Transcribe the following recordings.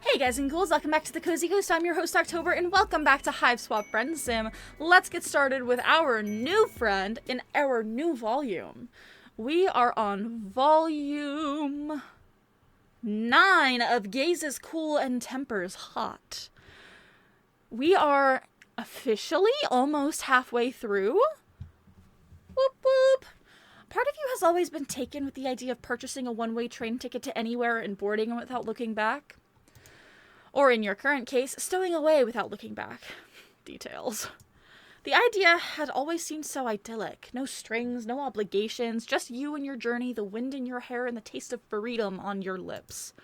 Hey guys and ghouls, welcome back to the Cozy Ghost. I'm your host October, and welcome back to Hiveswap Friendsim. Let's get started with our new friend in our new volume. We are on volume 9 of Gazes Cool and Tempers Hot. We are officially almost halfway through. Whoop whoop. Part of you has always been taken with the idea of purchasing a one-way train ticket to anywhere and boarding without looking back. Or in your current case, stowing away without looking back. Details. The idea had always seemed so idyllic. No strings, no obligations, just you and your journey, the wind in your hair, and the taste of freedom on your lips.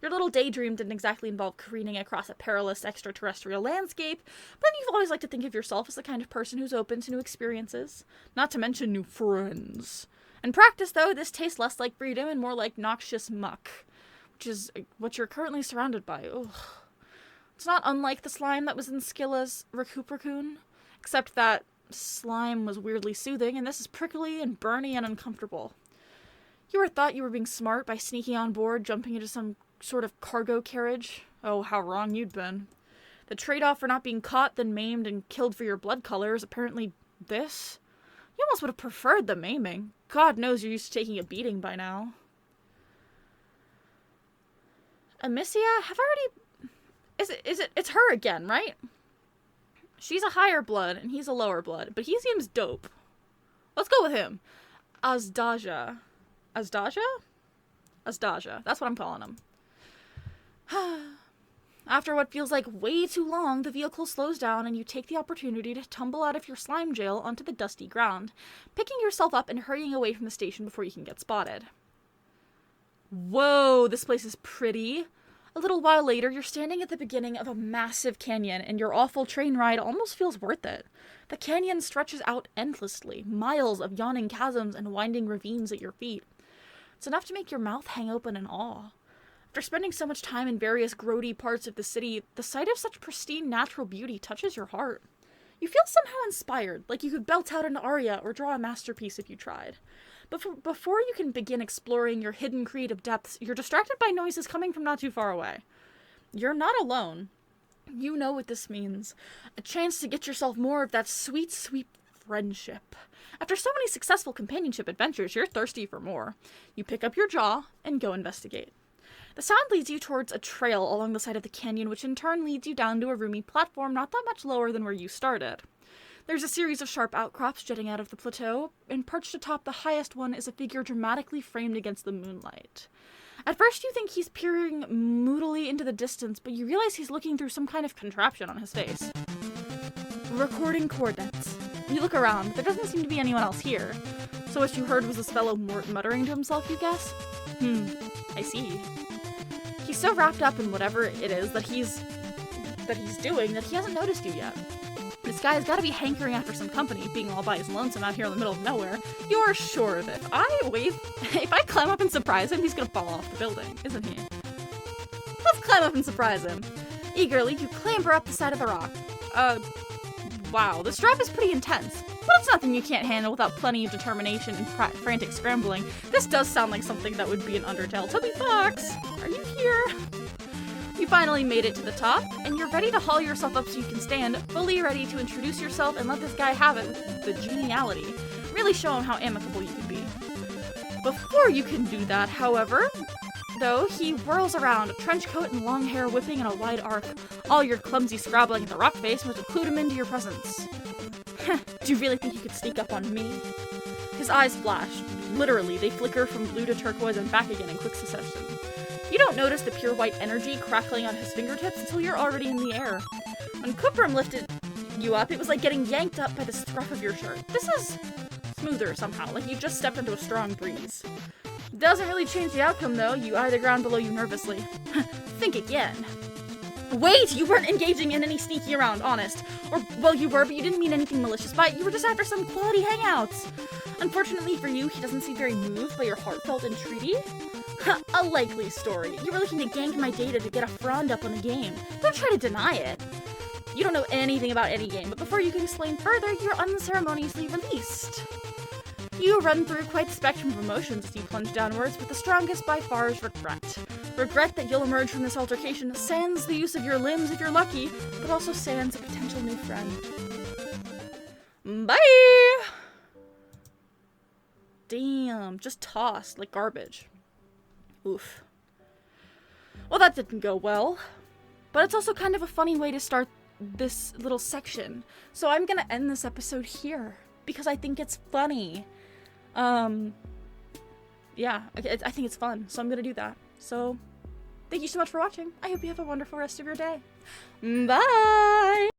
Your little daydream didn't exactly involve careening across a perilous extraterrestrial landscape, but you've always liked to think of yourself as the kind of person who's open to new experiences, not to mention new friends. In practice, though, this tastes less like freedom and more like noxious muck, which is what you're currently surrounded by. Ugh. It's not unlike the slime that was in Scylla's Recupercoon, except that slime was weirdly soothing, and this is prickly and burny and uncomfortable. You thought you were being smart by sneaking on board, jumping into some sort of cargo carriage. Oh, how wrong you'd been. The trade-off for not being caught, then maimed, and killed for your blood color is apparently this. You almost would have preferred the maiming. God knows you're used to taking a beating by now. Amicia, it's her again, right? She's a higher blood, and he's a lower blood, but he seems dope. Let's go with him. Azdaja. Azdaja? Azdaja. That's what I'm calling him. After what feels like way too long, the vehicle slows down, and you take the opportunity to tumble out of your slime jail onto the dusty ground, picking yourself up and hurrying away from the station before you can get spotted. Whoa, this place is pretty. A little while later, you're standing at the beginning of a massive canyon, and your awful train ride almost feels worth it. The canyon stretches out endlessly, miles of yawning chasms and winding ravines at your feet. It's enough to make your mouth hang open in awe. After spending so much time in various grody parts of the city, the sight of such pristine natural beauty touches your heart. You feel somehow inspired, like you could belt out an aria or draw a masterpiece if you tried. But before you can begin exploring your hidden creative depths, you're distracted by noises coming from not too far away. You're not alone. You know what this means. A chance to get yourself more of that sweet, sweet friendship. After so many successful companionship adventures, you're thirsty for more. You pick up your jaw and go investigate. The sound leads you towards a trail along the side of the canyon, which in turn leads you down to a roomy platform not that much lower than where you started. There's a series of sharp outcrops jutting out of the plateau, and perched atop the highest one is a figure dramatically framed against the moonlight. At first you think he's peering moodily into the distance, but you realize he's looking through some kind of contraption on his face. Recording coordinates. You look around, there doesn't seem to be anyone else here. So what you heard was this fellow muttering to himself, you guess? I see. He's so wrapped up in whatever it is that he's doing that he hasn't noticed you yet. This guy's gotta be hankering after some company, being all by his lonesome out here in the middle of nowhere. You are sure of it. If I climb up and surprise him, he's gonna fall off the building, isn't he? Let's climb up and surprise him. Eagerly, you clamber up the side of the rock. Wow, this drop is pretty intense, but it's nothing you can't handle without plenty of determination and frantic scrambling. This does sound like something that would be an Undertale. Toby Fox, are you here? You finally made it to the top, and you're ready to haul yourself up so you can stand, fully ready to introduce yourself and let this guy have it with the geniality. Really show him how amicable you can be. Before you can do that, however, though, he whirls around, a trench coat and long hair whipping in a wide arc. All your clumsy scrabbling at the rock face must have clued him into your presence. Do you really think you could sneak up on me? His eyes flash. Literally, they flicker from blue to turquoise and back again in quick succession. You don't notice the pure white energy crackling on his fingertips until you're already in the air. When Kupram lifted you up, it was like getting yanked up by the scruff of your shirt. This is smoother somehow, like you just stepped into a strong breeze. Doesn't really change the outcome, though. You eye the ground below you nervously. Think again. Wait! You weren't engaging in any sneaking around, honest. Or, well, you were, but you didn't mean anything malicious by it. You were just after some quality hangouts. Unfortunately for you, he doesn't seem very moved by your heartfelt entreaty. A likely story. You were looking to gank my data to get a frond up on the game. Don't try to deny it. You don't know anything about any game, but before you can explain further, you're unceremoniously released. You run through quite the spectrum of emotions as you plunge downwards, but the strongest by far is regret. Regret that you'll emerge from this altercation sans the use of your limbs if you're lucky, but also sans a potential new friend. Bye! Damn, just tossed like garbage. Oof. Well, that didn't go well. But it's also kind of a funny way to start this little section. So I'm gonna end this episode here, because I think it's funny. Yeah, I think it's fun, so I'm gonna do that. So, thank you so much for watching. I hope you have a wonderful rest of your day. Bye!